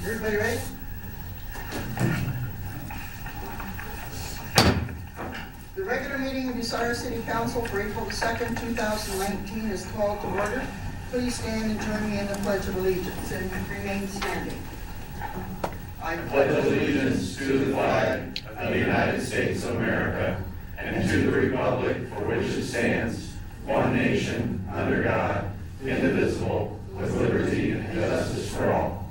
Everybody ready? The regular meeting of Bucyrus City Council for April the 2nd, 2019 is called to order. Please stand and join me in the Pledge of Allegiance and remain standing. I pledge allegiance to the flag of the United States of America and to the republic for which it stands, one nation, under God, indivisible, with liberty and justice for all.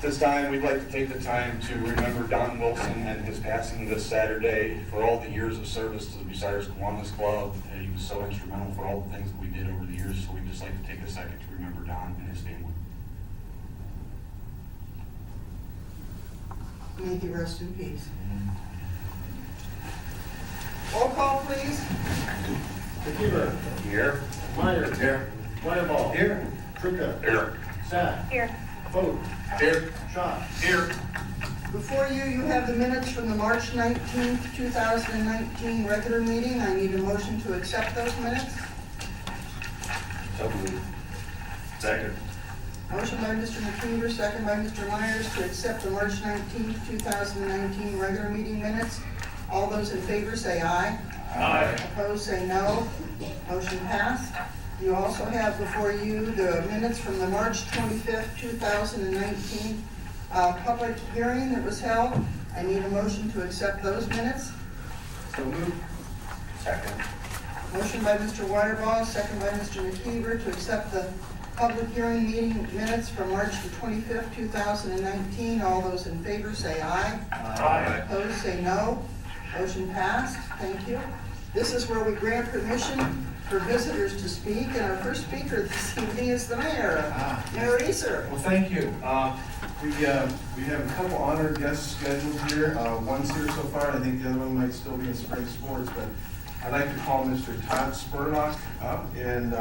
This time, we'd like to take the time to remember Don Wilson and his passing this Saturday for all the years of service to the Bucyrus Kiwanis Club. He was so instrumental for all the things that we did over the years, so we'd just like to take a second to remember Don and his family. May he rest in peace. Roll call, please. Bucyrus. Here. Myers. Here. Wireball. Here. Tricka. Here. Sack. Here. Vogt. Here. Schott. Here. Before you have the minutes from the March 19th, 2019 regular meeting. I need a motion to accept those minutes. So moved. Second. Motion by Mr. McKeever, second by Mr. Myers to accept the March 19th, 2019 regular meeting minutes. All those in favor say aye. Aye. Opposed say no. Motion passed. You also have before you the minutes from the March 25th, 2019 public hearing that was held. I need a motion to accept those minutes. So moved. Second. Motion by Mr. Wireball, second by Mr. McKeever to accept the public hearing meeting minutes from March the 25th, 2019. All those in favor say aye. Aye. Opposed say no. Motion passed. Thank you. This is where we grant permission for visitors to speak, and our first speaker this evening is the mayor, Mayor Reeser. Well, thank you. We have a couple honored guests scheduled here. One's here so far. I think the other one might still be in spring sports, but I'd like to call Mr. Todd Spurlock up, and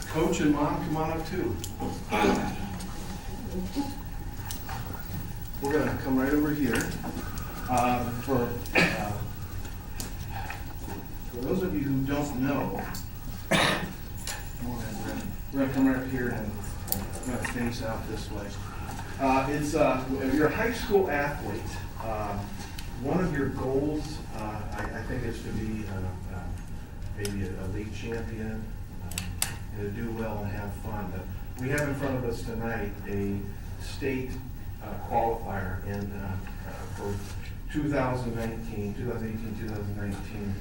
Coach and Mom, come on up too. We're gonna come right over here. For those of you who don't know, we're gonna come right up here and I'm gonna face out this way. If you're a high school athlete, one of your goals, I think, is to be maybe a league champion, and to do well and have fun. But we have in front of us tonight a state qualifier for 2018, 2019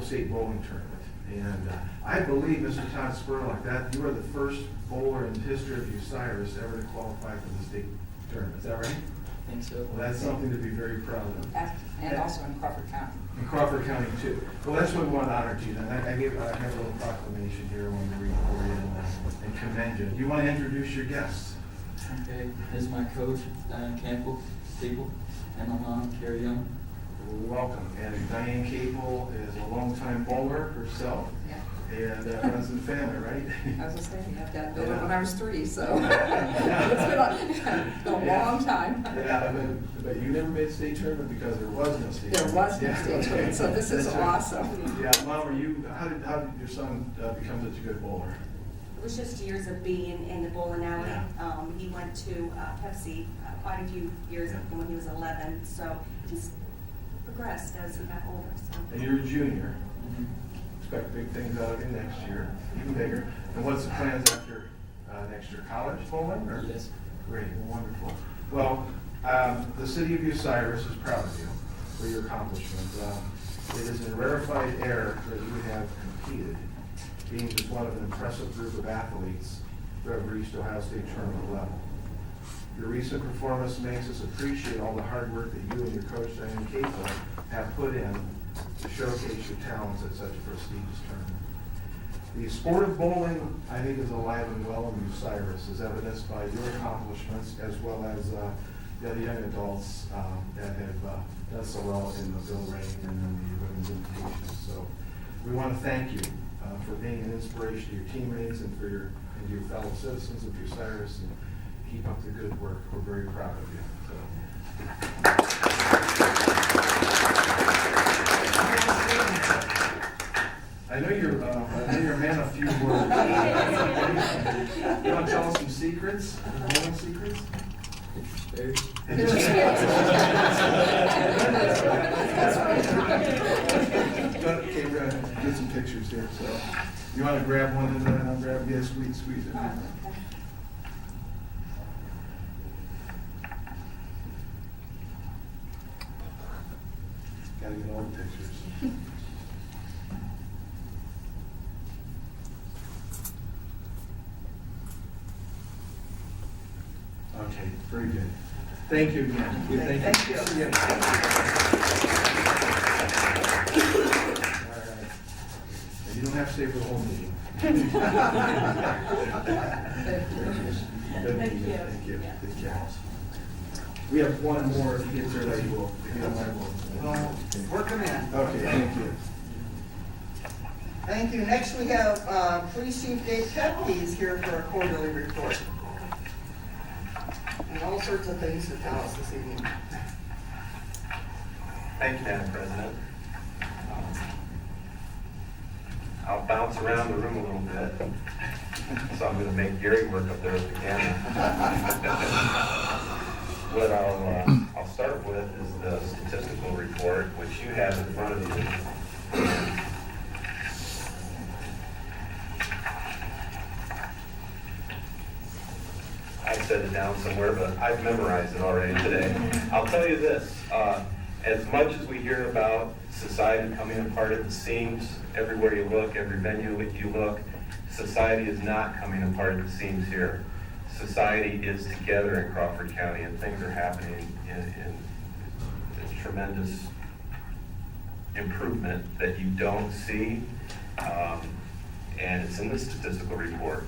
state bowling tournament. And I believe, Mr. Todd Spurlock, that you are the first bowler in the history of Bucyrus ever to qualify for the state tournament. Is that right? I think so. Well, that's something to be very proud of. And also in Crawford County. In Crawford County too. Well, that's what we want to honor to you. And I have a little proclamation here I want to read for you and commend you. Do you want to introduce your guests? Okay, this is my coach, Diane Campbell, and my mom, Carrie Young. Welcome. And Diane Cable is a longtime bowler herself. Yeah. And runs in the family, right? I was just saying, I've got built it when I was 3, so it's been a long time. Yeah, but you never made state tournament because there was no state There tournament. was no Yeah. state tournament, so this is That's right. awesome. Yeah, Mom, how did your son become such a good bowler? It was just years of being in the bowling alley. Yeah. He went to Pepsi quite a few years when he was 11, so he's progressed as he got older. So. And you're a junior. Mm-hmm. Expect big things out of you next year, even bigger. And what's the plans after next year? College bowling? Or? Yes. Great, wonderful. Well, the city of Bucyrus is proud of you for your accomplishments. It is in rarefied air that you have competed, being just one of an impressive group of athletes who have reached Ohio State tournament level. Your recent performance makes us appreciate all the hard work that you and your coach, Diane Cable, have put in to showcase your talents at such a prestigious tournament. The sport of bowling, I think, is alive and well in Bucyrus, as evidenced by your accomplishments, as well as the other young adults that have done so well in the Bill Ring and in the women's invitations. So we want to thank you for being an inspiration to your teammates and for your fellow citizens of Bucyrus, and keep up the good work. We're very proud of you. I know you're a man of few words. You want to tell us some secrets, bowling secrets? Picture spared. Okay, we're gonna get some pictures here, so you wanna grab one and then I'll grab, yeah, squeeze it in. Gotta get all the pictures. Okay, very good. Thank you again. Thank you. See you. All right. You don't have to stay for the whole meeting. Thank you. Thank you. Take care. We have one more, if he gets there, that you will, if you don't mind. Well, working in. Okay, thank you. Thank you. Next, we have Police Chief Dave Petke is here for a quarterly report. And all sorts of things to tell us this evening. Thank you, Madam President. I'll bounce around the room a little bit, so I'm going to make Gary work up there with the camera. What I'll start with is the statistical report, which you have in front of you. I set it down somewhere, but I've memorized it already today. I'll tell you this, as much as we hear about society coming apart at the seams, everywhere you look, every venue you look, society is not coming apart at the seams here. Society is together in Crawford County, and things are happening in tremendous improvement that you don't see, and it's in the statistical report.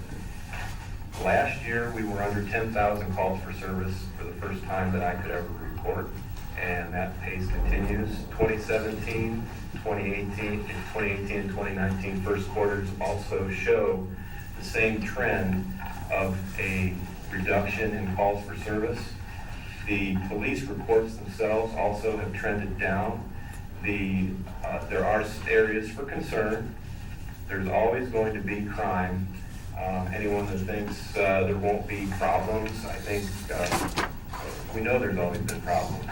Last year, we were under 10,000 calls for service for the first time that I could ever report, and that pace continues. 2017, 2018, and 2019 first quarters also show the same trend of a reduction in calls for service. The police reports themselves also have trended down. There are areas for concern. There's always going to be crime. Anyone that thinks there won't be problems, I think we know there's always been problems.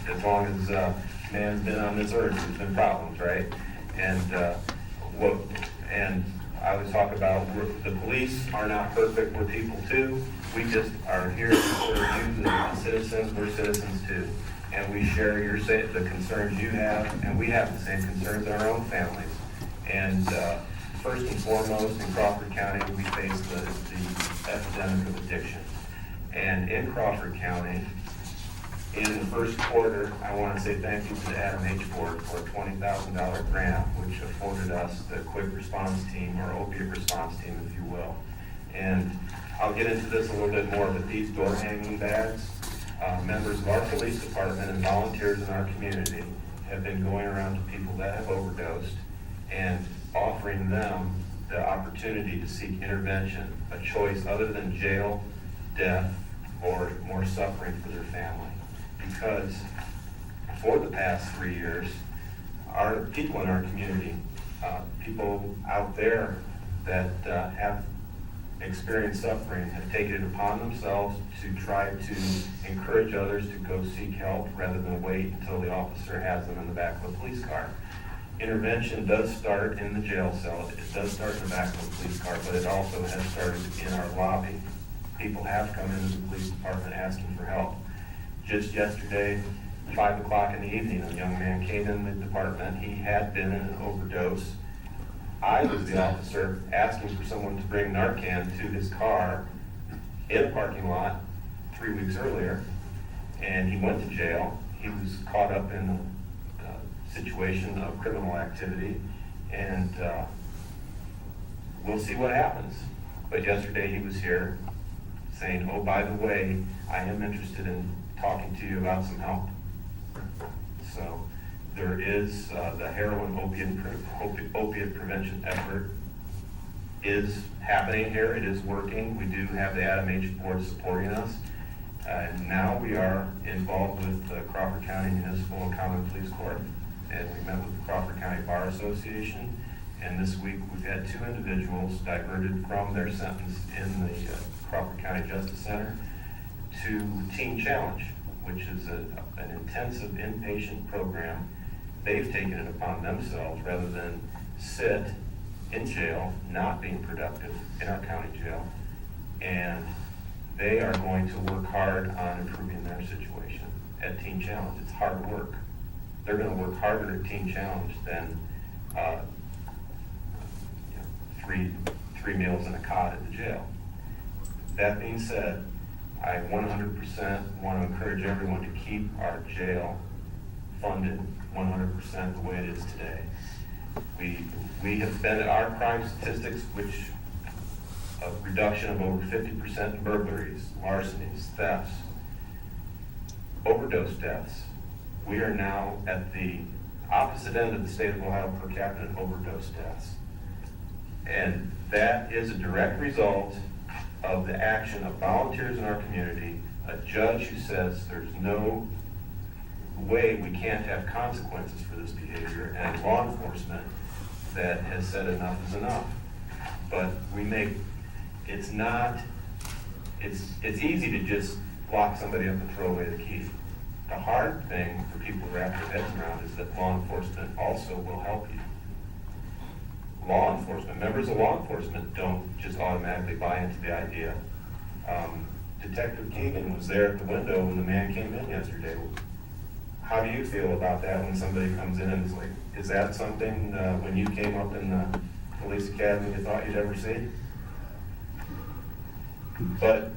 As long as man's been on this earth, there's been problems, right? And I always talk about the police are not perfect. We're people too. We just are here to serve you, the citizens. We're citizens too, and we share the concerns you have, and we have the same concerns in our own families. And first and foremost, in Crawford County, we face the epidemic of addiction. And in Crawford County, in the first quarter, I want to say thank you to the Adam H. Board for a $20,000 grant, which afforded us the quick response team, or opiate response team, if you will. And I'll get into this a little bit more, but these door hanging bags, members of our police department and volunteers in our community have been going around to people that have overdosed and offering them the opportunity to seek intervention, a choice other than jail, death, or more suffering for their family. Because for the past 3 years, our people in our community, people out there that have experienced suffering, have taken it upon themselves to try to encourage others to go seek help rather than wait until the officer has them in the back of a police car. Intervention does start in the jail cell. It does start in the back of the police car, but it also has started in our lobby. People have come into the police department asking for help. Just yesterday, 5 o'clock in the evening, a young man came in the department. He had been in an overdose. I was the officer asking for someone to bring Narcan to his car in a parking lot 3 weeks earlier, and he went to jail. He was caught up in a situation of criminal activity, and we'll see what happens. But yesterday he was here saying, oh, by the way, I am interested in talking to you about some help. So there is the heroin opiate prevention effort is happening here. It is working. We do have the Adam H. Board supporting us. And now we are involved with the Crawford County Municipal and Common Police Court. And we met with the Crawford County Bar Association. And this week we've had 2 individuals diverted from their sentence in the Crawford County Justice Center. to Teen Challenge, which is an intensive inpatient program. They've taken it upon themselves rather than sit in jail, not being productive in our county jail. And they are going to work hard on improving their situation at Teen Challenge. It's hard work. They're going to work harder at Teen Challenge than three meals and a cot at the jail. That being said, I 100% want to encourage everyone to keep our jail funded 100% the way it is today. We have been at our crime statistics, which a reduction of over 50% in burglaries, larcenies, thefts, overdose deaths. We are now at the opposite end of the state of Ohio per capita in overdose deaths. And that is a direct result of the action of volunteers in our community, a judge who says there's no way we can't have consequences for this behavior, and law enforcement that has said enough is enough. But it's easy to just lock somebody up and throw away the key. The hard thing for people to wrap their heads around is that law enforcement also will help you. Law enforcement, members of law enforcement don't just automatically buy into the idea. Detective Keegan was there at the window when the man came in yesterday. How do you feel about that when somebody comes in and is like, is that something when you came up in the police academy you thought you'd ever see? But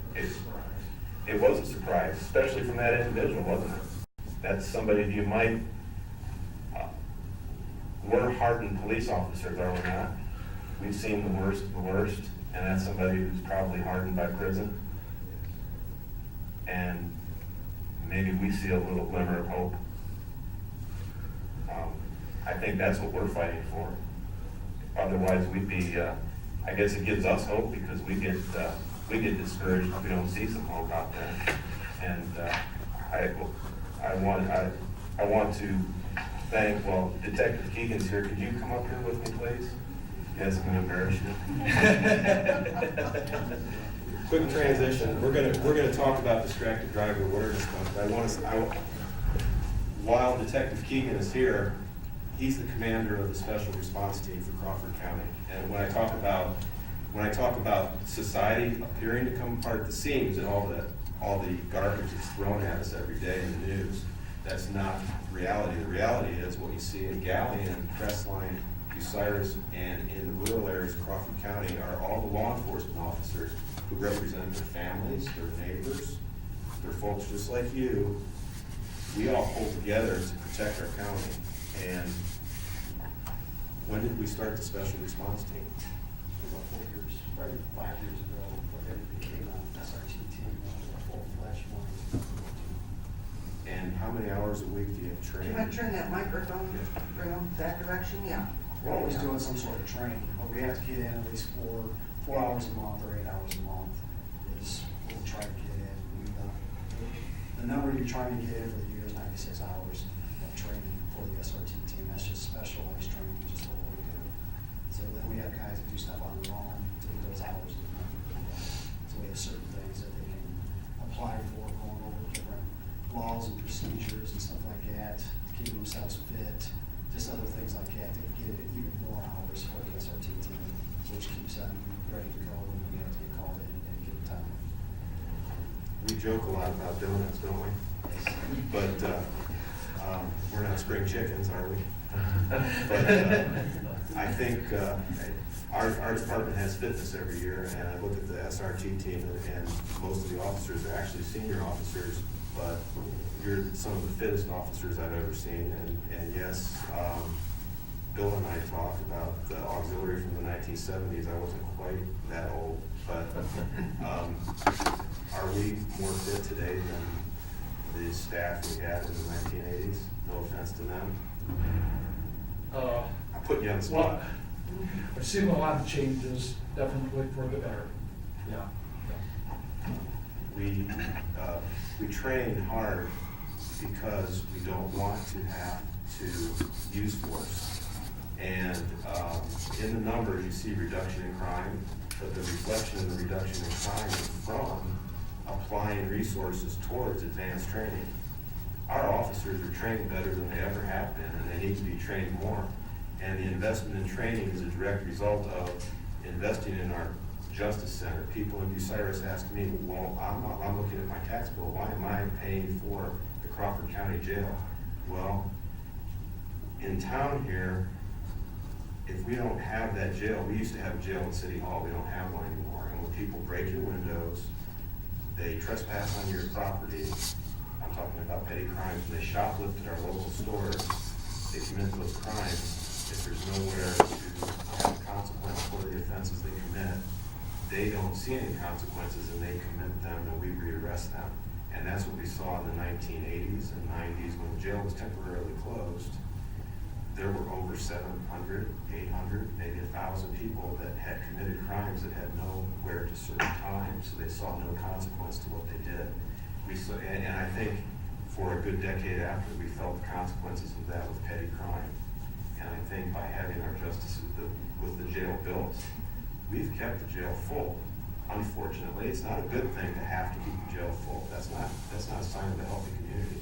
it was a surprise, especially from that individual, wasn't it? That's somebody you might, we're hardened police officers, are we not? We've seen the worst of the worst, and that's somebody who's probably hardened by prison. And maybe we see a little glimmer of hope. I think that's what we're fighting for. Otherwise, we'd be, I guess it gives us hope because we get discouraged if we don't see some hope out there. And I want to thank, well, Detective Keegan's here. Could you come up here with me, please? Yes, I'm going to embarrass you. Quick transition. We're gonna talk about distracted driver awareness month. While Detective Keegan is here, he's the commander of the special response team for Crawford County. And when I talk about society appearing to come apart at the seams and all the garbage that's thrown at us every day in the news, that's not reality. The reality is what you see in Galleon, Crestline, Bucyrus, and in the rural areas of Crawford County are all the law enforcement officers who represent their families, their neighbors, their folks just like you. We all pull together to protect our county. And when did we start the special response team? About 4 years, probably 5 years ago, when it became an SRT team, a full-fledged one. And how many hours a week do you have Do training? you want to turn that microphone, bring them that direction? Yeah. We're always doing some sort of training, but we have to get in at least 4 hours a month or 8 hours a month is what we try to get in. The number you're trying to get in for the year is 96 hours of training for the SRT team. That's just specialized training, just for what we do. So then we have guys that do stuff on their own to get those hours. So we have certain things that they can apply for, going over different laws and procedures and stuff like that, keeping themselves fit, just other things like that to get even more hours for the SRT team, which keeps them ready to go when we have to get called in at any given time. We joke a lot about donuts, don't we? But we're not spring chickens, are we? But I think our department has fitness every year, and I look at the SRT team, and most of the officers are actually senior officers, but you're some of the fittest officers I've ever seen. And yes, Bill and I talked about the auxiliary from the 1970s. I wasn't quite that old, but are we more fit today than the staff we had in the 1980s? No offense to them. I'm putting you on the spot. Well, I've seen a lot of changes, definitely for the better. Yeah. We train hard because we don't want to have to use force. And in the numbers, you see reduction in crime, but the reflection of the reduction in crime is from applying resources towards advanced training. Our officers are trained better than they ever have been, and they need to be trained more. And the investment in training is a direct result of investing in our Justice Center. People in Bucyrus ask me, well, I'm looking at my tax bill, why am I paying for the Crawford County Jail? Well, in town here, if we don't have that jail, we used to have a jail at City Hall, we don't have one anymore. And when people break your windows, they trespass on your property, I'm talking about petty crimes, when they shoplift at our local stores, they commit those crimes. If there's nowhere to have consequence for the offenses they commit, they don't see any consequences and they commit them and we rearrest them. And that's what we saw in the 1980s and 90s when the jail was temporarily closed. There were over 700, 800, maybe 1,000 people that had committed crimes that had nowhere to serve time, so they saw no consequence to what they did. And I think for a good decade after, we felt the consequences of that with petty crime. And I think by having our justice with the jail built, we've kept the jail full. Unfortunately, it's not a good thing to have to keep the jail full. That's not a sign of a healthy community.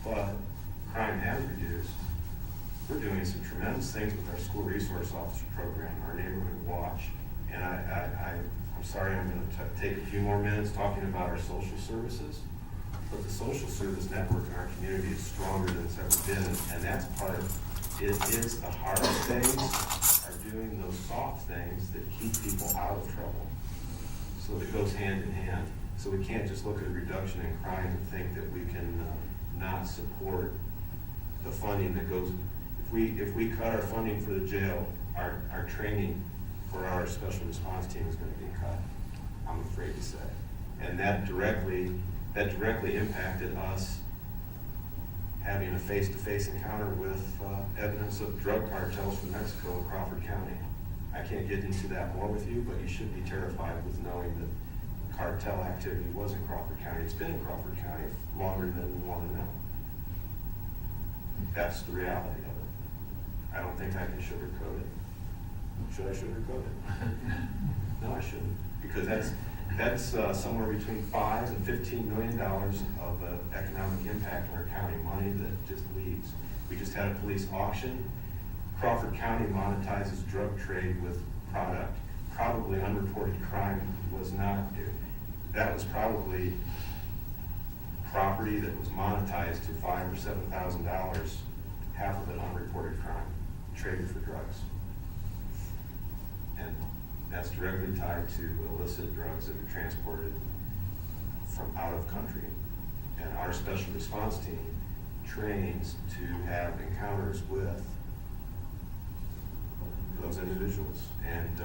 But crime has reduced. We're doing some tremendous things with our school resource officer program, our neighborhood watch. And I'm sorry, I'm going to take a few more minutes talking about our social services. But the social service network in our community is stronger than it's ever been. And that's part of it. Is the hard things are doing those soft things that keep people out of trouble. So it goes hand in hand. So we can't just look at a reduction in crime and think that we can not support the funding that goes. If we cut our funding for the jail, our training for our special response team is going to be cut, I'm afraid to say. And that directly impacted us having a face-to-face encounter with evidence of drug cartels from Mexico in Crawford County. I can't get into that more with you, but you should be terrified with knowing that cartel activity was in Crawford County. It's been in Crawford County longer than we want to know. That's the reality of it. I don't think I can sugarcoat it. Should I sugarcoat it? No, I shouldn't, because that's somewhere between $5 and $15 million of economic impact in our county, money that just leaves. We just had a police auction. Crawford County monetizes drug trade with product. Probably unreported crime was not. That was probably property that was monetized to $5,000 or $7,000. Half of it unreported crime, traded for drugs. And that's directly tied to illicit drugs that are transported from out of country. And our special response team trains to have encounters with those individuals. And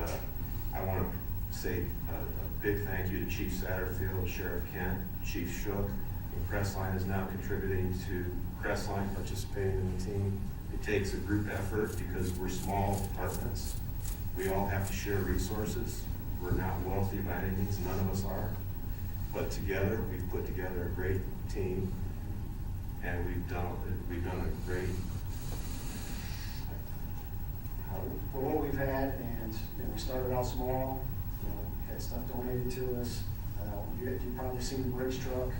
I want to say a big thank you to Chief Satterfield, Sheriff Kent, Chief Shook. And Crestline is now contributing to Crestline, participating in the team. It takes a group effort because we're small departments. We all have to share resources. We're not wealthy by any means, none of us are. But together, we've put together a great team, and we've done a great. For what we've had, and we started out small, had stuff donated to us. You've probably seen the bridge truck.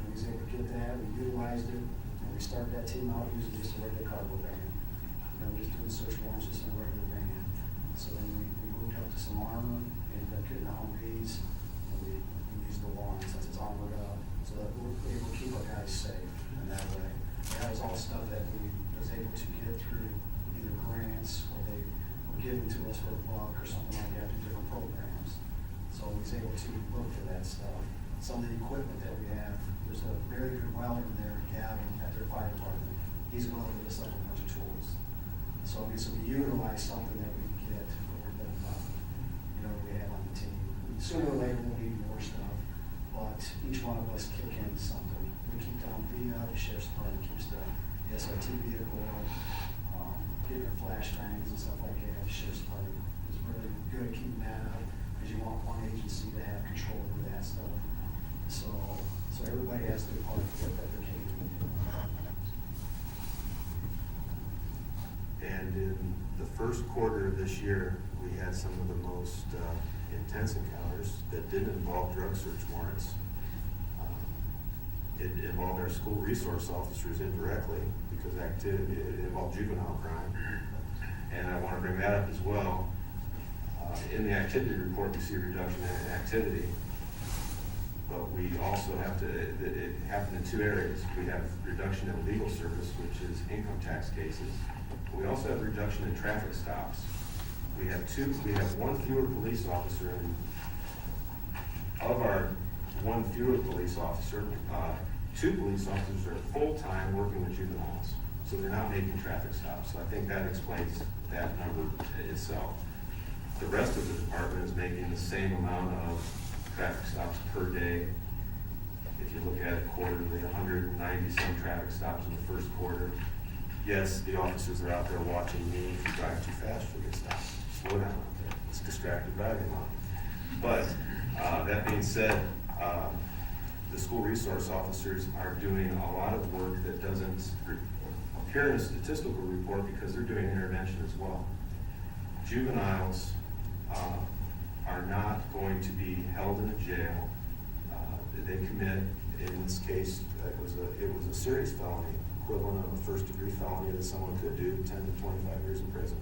We was able to get that. We utilized it, and we started that team out using just a regular cargo van. Just doing search warrants just in a regular van. So then we moved up to some armor, and ended up getting the Humvees, and we used the lawn since it's armored up, so that we're able to keep our guys safe in that way. And that was all stuff that we was able to get through either grants or they were given to us for a buck or something like that through different programs. So we was able to look for that stuff. Some of the equipment that we have, there's a very good welder there, Gavin, at their fire department. He's welded us like a bunch of tools. So we utilize something that we get over than we have on the team. Sooner or later we'll need more stuff, but each one of us kick into something. We keep the Humvee up, the sheriff's department keeps the SRT vehicle up, getting our flashbangs and stuff like that. The sheriff's department is really good at keeping that up because you want one agency to have control over that stuff. So everybody has their part of what they're capable of doing. And in the first quarter of this year, we had some of the most intense encounters that didn't involve drug search warrants. It involved our school resource officers indirectly because it involved juvenile crime. And I want to bring that up as well. In the activity report, we see a reduction in activity, but we also have to, it happened in two areas. We have reduction in legal service, which is income tax cases. We also have reduction in traffic stops. We have one fewer police officer, and of our one fewer police officer, two police officers are full-time working with juveniles. So they're not making traffic stops. So I think that explains that number itself. The rest of the department is making the same amount of traffic stops per day. If you look at it quarterly, 190 some traffic stops in the first quarter. Yes, the officers are out there watching me. If you drive too fast, you'll get stopped. Slow down out there. It's distracted driving law. But that being said, the school resource officers are doing a lot of work that doesn't appear in a statistical report because they're doing intervention as well. Juveniles are not going to be held in a jail. They commit, in this case, it was a serious felony, equivalent of a first-degree felony that someone could do 10 to 25 years in prison.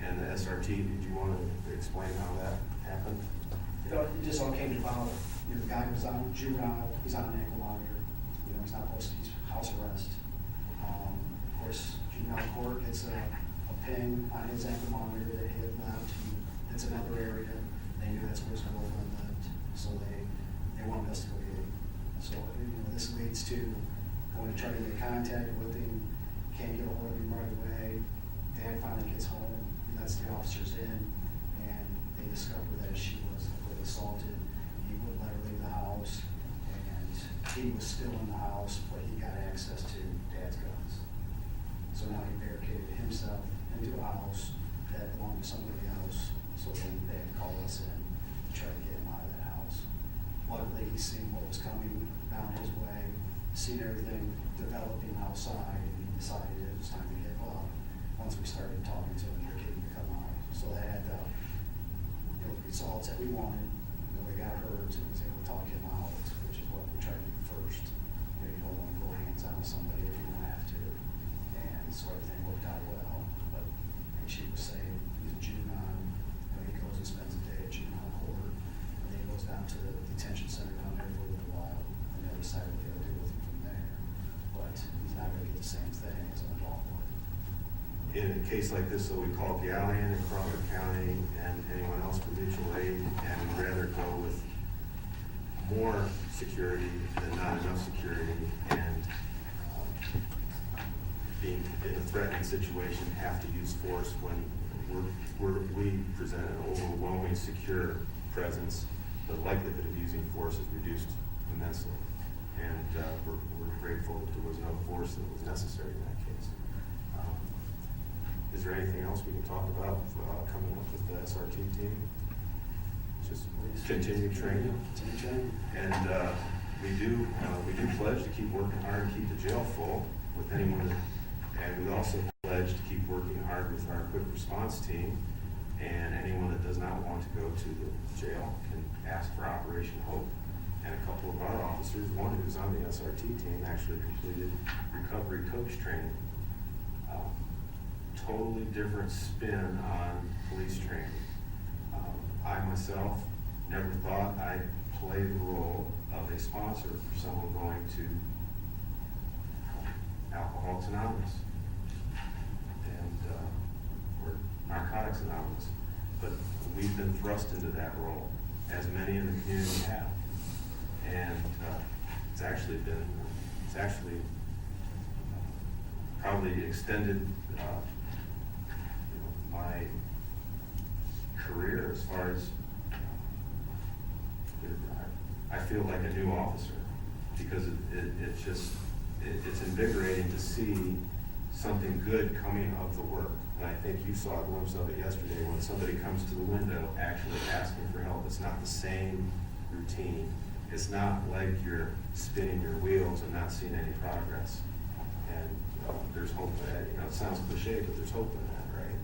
And the SRT, did you want to explain how that happened? It just all came about. The guy was on juvenile, he's on an ankle monitor. He's not posted, he's house arrest. Of course, juvenile court gets a ping on his ankle monitor that he had left. It's another area. They knew that's where his girlfriend lived, so they want to investigate. So this leads to going to try to make contact with him. Can't get a hold of him right away. Dad finally gets home. He lets the officers in, and they discover that she was assaulted. He wouldn't let her leave the house, and he was still in the house, but he got access to Dad's guns. So now he barricaded himself into a house that belonged to somebody else, so then they had to call us in to try to get him out of that house. Luckily, he's seen what was coming down his way, seen everything developing outside, and he decided it was time to give up. Once we started talking to him, they're getting to come out. So they had the results that we wanted. Nobody got hurt, and was able to talk him out, which is what we tried to do first. You don't want to go hands on somebody if you don't have to. And so everything worked out well. But like she was saying, he's a juvenile. He goes and spends a day at juvenile court, and then he goes down to the detention center down there for a little while, and they decide what they'll do with him from there. But he's not going to get the same thing as an adult would. In a case like this, so we call Galleon in Crawford County and anyone else for mutual aid, and we'd rather go with more security than not enough security, and being in a threatening situation, have to use force when we present an overwhelming secure presence. The likelihood of using force is reduced immensely, and we're grateful that there was no force that was necessary in that case. Is there anything else we can talk about coming up with the SRT team? Just continued training. And we do pledge to keep working hard and keep the jail full with anyone. And we also pledge to keep working hard with our quick response team. And anyone that does not want to go to the jail can ask for Operation Hope. And a couple of our officers, one who's on the SRT team, actually completed recovery coach training. Totally different spin on police training. I myself never thought I'd play the role of a sponsor for someone going to Alcoholics Anonymous and or Narcotics Anonymous, but we've been thrust into that role, as many in the community have, and it's actually probably extended my career as far as I feel like a new officer, because it's invigorating to see something good coming of the work. And I think you saw a glimpse of it yesterday when somebody comes to the window actually asking for help. It's not the same routine. It's not like you're spinning your wheels and not seeing any progress. And there's hope in that. It sounds cliche, but there's hope in that, right?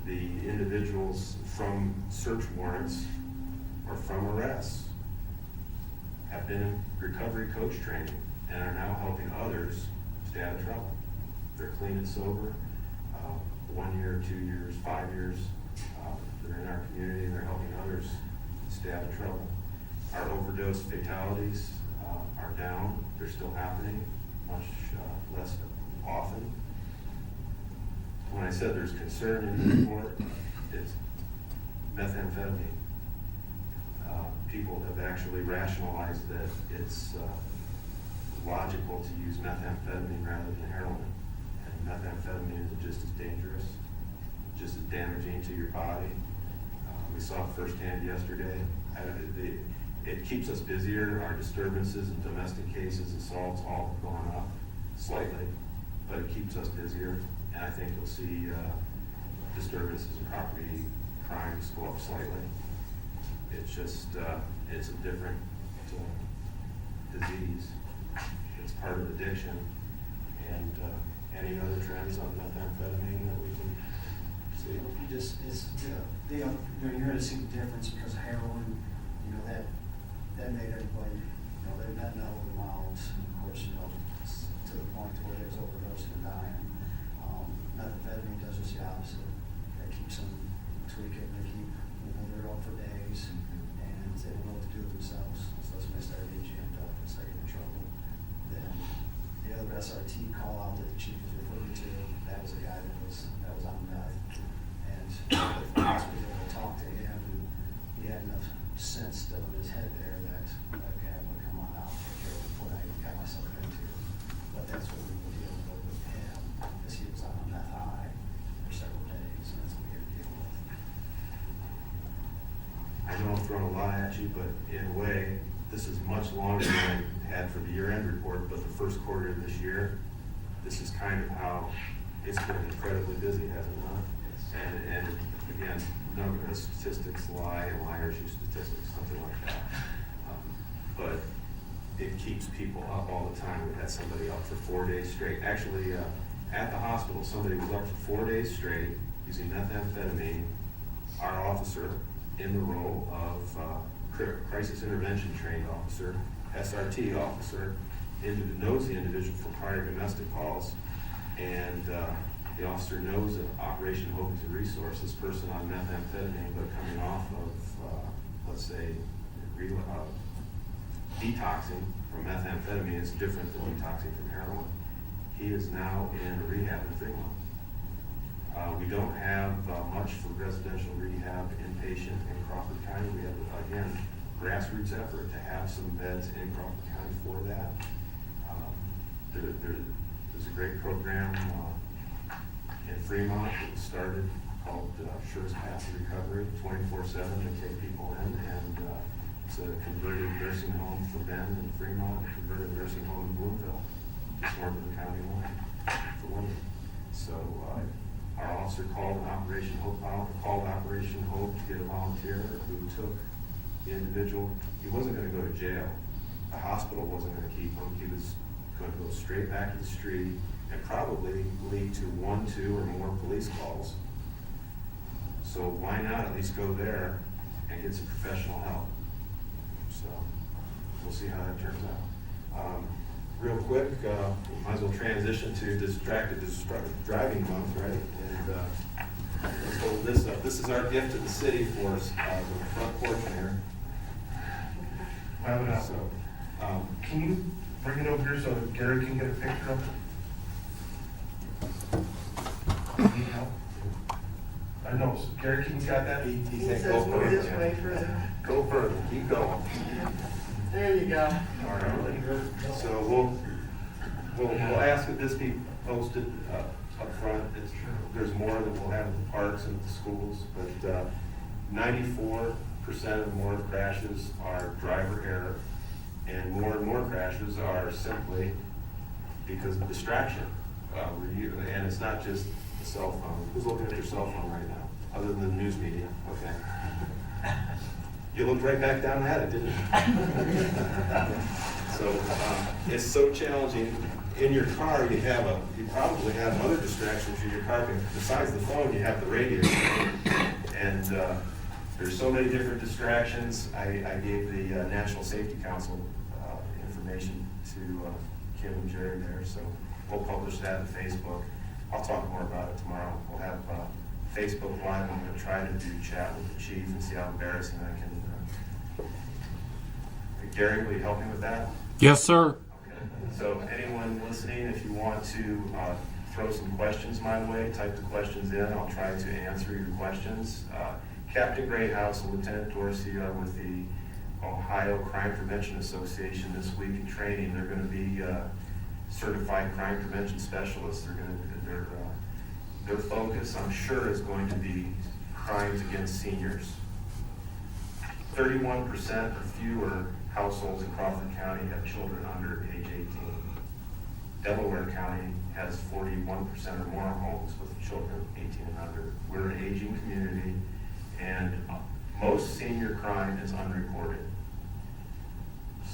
The individuals from search warrants or from arrests have been in recovery coach training and are now helping others stay out of trouble. They're clean and sober, 1 year, 2 years, 5 years. They're in our community and they're helping others stay out of trouble. Our overdose fatalities are down. They're still happening, much less often. When I said there's concern in the report, it's methamphetamine. People have actually rationalized that it's logical to use methamphetamine rather than heroin. And methamphetamine is just as dangerous, just as damaging to your body. We saw it firsthand yesterday. It keeps us busier. Our disturbances and domestic cases, assaults, all have gone up slightly, but it keeps us busier. And I think you'll see disturbances and property crimes go up slightly. It's just, it's a different disease. It's part of addiction. And any other trends on methamphetamine that we can see? You just, it's, you're going to see the difference because heroin, that made everybody, they met no mouths, and of course, to the point where they was overdosing and dying. Methamphetamine does just the opposite. That keeps them tweaking, they're up for days, and they don't know what to do with themselves, so that's when they start getting jammed up and start getting in trouble. Then the other SRT call out that the chief was referring to, that was a guy that was on meth. And the hospital able to talk to him, and he had enough sense still in his head there that, okay, I'm gonna come on out, take care of what I got myself into. But that's what we were dealing with him, because he was on a meth high for several days, and that's what we had to deal with. I know I'm throwing a lot at you, but in a way, this is much longer than I had for the year-end report, but the first quarter of this year, this is kind of how it's been incredibly busy, has it not? And again, none of the statistics lie, and liars use statistics, something like that. But it keeps people up all the time. We had somebody up for 4 days straight. Actually, at the hospital, somebody was up for 4 days straight using methamphetamine. Our officer, in the role of crisis intervention trained officer, SRT officer, knows the individual from prior domestic calls, and the officer knows that Operation Hope is a resource. This person on methamphetamine, but coming off of, let's say, detoxing from methamphetamine is different than detoxing from heroin. He is now in rehab in Fremont. We don't have much for residential rehab inpatient in Crawford County. We have, again, grassroots effort to have some beds in Crawford County for that. There's a great program in Fremont that was started called Surest Path to Recovery, 24/7. They take people in, and it's a converted nursing home for men in Fremont, a converted nursing home in Bloomville, just north of the county line for women. So our officer called Operation Hope to get a volunteer who took the individual. He wasn't going to go to jail. The hospital wasn't going to keep him. He was going to go straight back to the street and probably lead to 1, 2, or more police calls. So why not at least go there and get some professional help? So we'll see how that turns out. Real quick, might as well transition to distracted driving month, right? And let's hold this up. This is our gift to the city for the front porch there. So, Can you bring it over here so Gary can get a picture of it? Need help? I know, Gary King's got that? he He said says go move further. this way further. Go further, keep going. There you go. All right. So we'll ask that this be posted up front. There's more that we'll have at the parks and at the schools, but 94% of more crashes are driver error, and more crashes are simply because of distraction. And it's not just the cell phone. Who's looking at their cell phone right now, other than the news media? Okay. You looked right back down at it, didn't you? So it's so challenging. In your car, you probably have other distractions in your car. Besides the phone, you have the radio. And there's so many different distractions. I gave the National Safety Council information to Kim and Jerry there, so we'll publish that on Facebook. I'll talk more about it tomorrow. We'll have Facebook Live. I'm gonna try to do chat with the chief and see how embarrassing I can. Gary, will you help me with that? Yes, sir. Okay. So anyone listening, if you want to throw some questions my way, type the questions in. I'll try to answer your questions. Captain Greathouse and Lieutenant Dorsey are with the Ohio Crime Prevention Association this week in training. They're going to be certified crime prevention specialists. Their focus, I'm sure, is going to be crimes against seniors. 31% or fewer households in Crawford County have children under age 18. Delaware County has 41% or more homes with children 18 and under. We're an aging community, and most senior crime is unreported.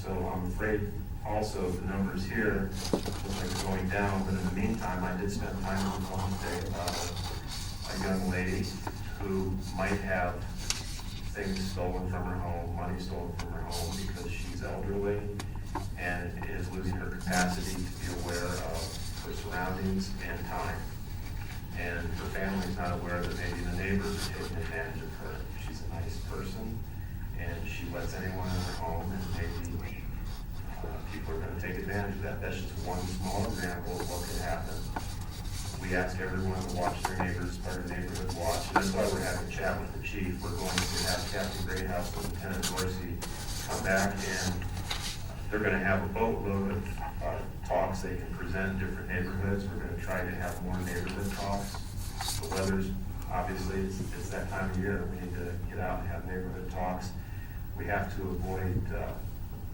So I'm afraid also the numbers here look like they're going down, but in the meantime, I did spend time on the phone today about a young lady who might have things stolen from her home, money stolen from her home because she's elderly and is losing her capacity to be aware of her surroundings and time. And her family's not aware that maybe the neighbors are taking advantage of her. She's a nice person and she lets anyone in her home, and maybe people are going to take advantage of that. That's just one small example of what could happen. We ask everyone to watch their neighbors, part of neighborhood watch, and that's why we're having a chat with the chief. We're going to have Captain Greathouse and Lieutenant Dorsey come back, and they're going to have a boatload of talks they can present in different neighborhoods. We're going to try to have more neighborhood talks. The weather's, obviously, it's that time of year. We need to get out and have neighborhood talks. We have to avoid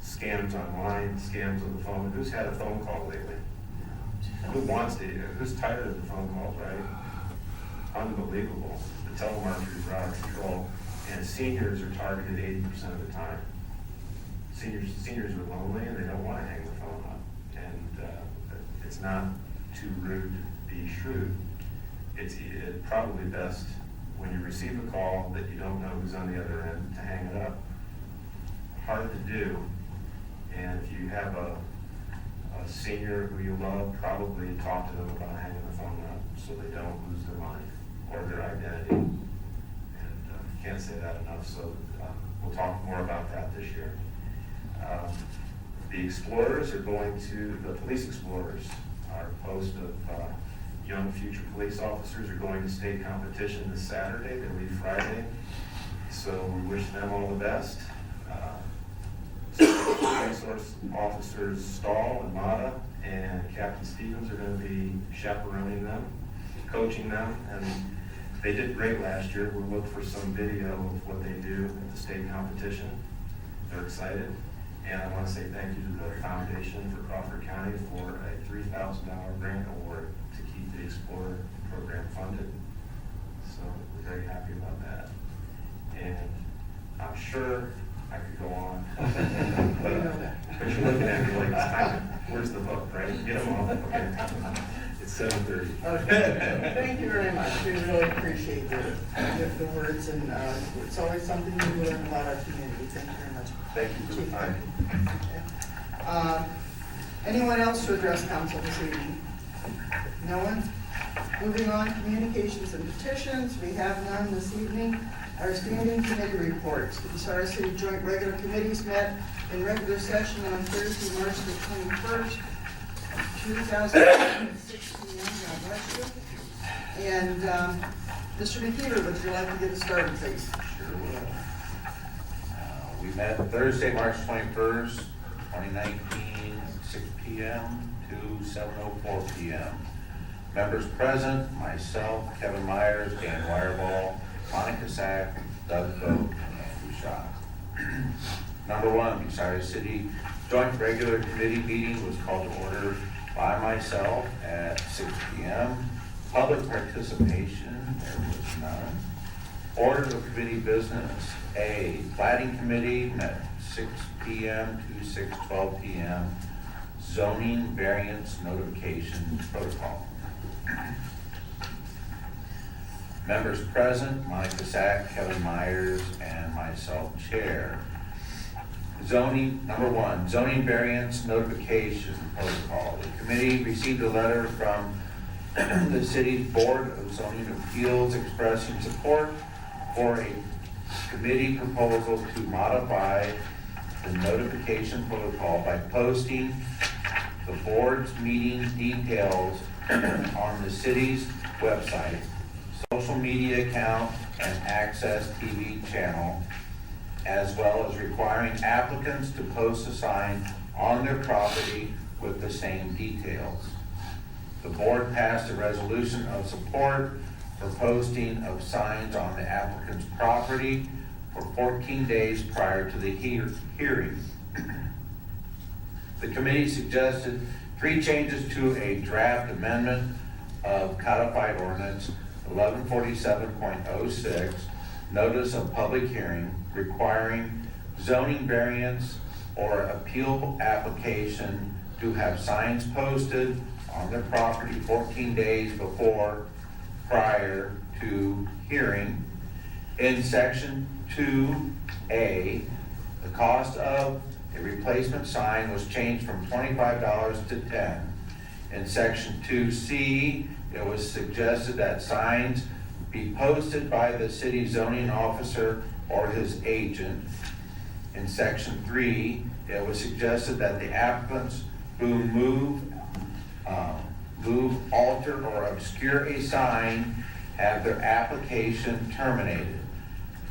scams online, scams on the phone. Who's had a phone call lately? Who wants to? Who's tired of the phone calls, right? Unbelievable. The telemarketers are out of control, and seniors are targeted 80% of the time. Seniors are lonely and they don't want to hang the phone up. And it's not too rude to be shrewd. It's probably best when you receive a call that you don't know who's on the other end to hang it up. Hard to do. And if you have a senior who you love, probably talk to them about hanging the phone up so they don't lose their money or their identity. And can't say that enough, so we'll talk more about that this year. The explorers are going to, the police explorers, our post of young future police officers, are going to state competition this Saturday. They leave Friday, so we wish them all the best. Resource officers Stahl and Mata and Captain Stevens are going to be chaperoning them, coaching them, and they did great last year. We'll look for some video of what they do at the state competition. They're excited, and I want to say thank you to the Foundation for Crawford County for a $3,000 grant award to keep the Explorer program funded. So we're very happy about that, and I'm sure I could go on. but you're looking at me like, where's the book, right? Get them off. Okay. It's 7:30. Okay, thank you very much. We really appreciate the words, and it's always something we learn about our community. Thank you very much. Thank you for the time. Anyone else to address council this evening? No one? Moving on, communications and petitions. We have none this evening. Our standing committee reports. The Bucyrus City Joint Regular Committees met in regular session on Thursday, March the 21st, 2016. God bless you. And Mr. McKeever, would you like to get us started, please? Sure will. We met Thursday, March 21st, 2019, 6 p.m. to 7:04 p.m. Members present, myself, Kevin Myers, Dan Wireball, Monica Sack, Doug Coe, and Andrew Shaw. Number one, Bucyrus City Joint Regular Committee meeting was called to order by myself at 6 p.m. Public participation, there was none. Order of committee business. A, Plating Committee met 6 p.m. to 6:12 p.m. Zoning variance notification protocol. Members present, Monica Sack, Kevin Myers, and myself, Chair. zoning, number one, zoning variance notification protocol. The committee received a letter from the city's Board of Zoning Appeals expressing support for a committee proposal to modify the notification protocol by posting the board's meeting details on the city's website, social media account, and Access TV channel, as well as requiring applicants to post a sign on their property with the same details. The board passed a resolution of support for posting of signs on the applicant's property for 14 days prior to the hearing. The committee suggested 3 changes to a draft amendment of codified ordinance 1147.06, notice of public hearing requiring zoning variance or appeal application to have signs posted on their property 14 days prior to hearing. In section 2A, the cost of a replacement sign was changed from $25 to $10. In section 2C, it was suggested that signs be posted by the city zoning officer or his agent. In section 3, it was suggested that the applicants who move, alter, or obscure a sign have their application terminated.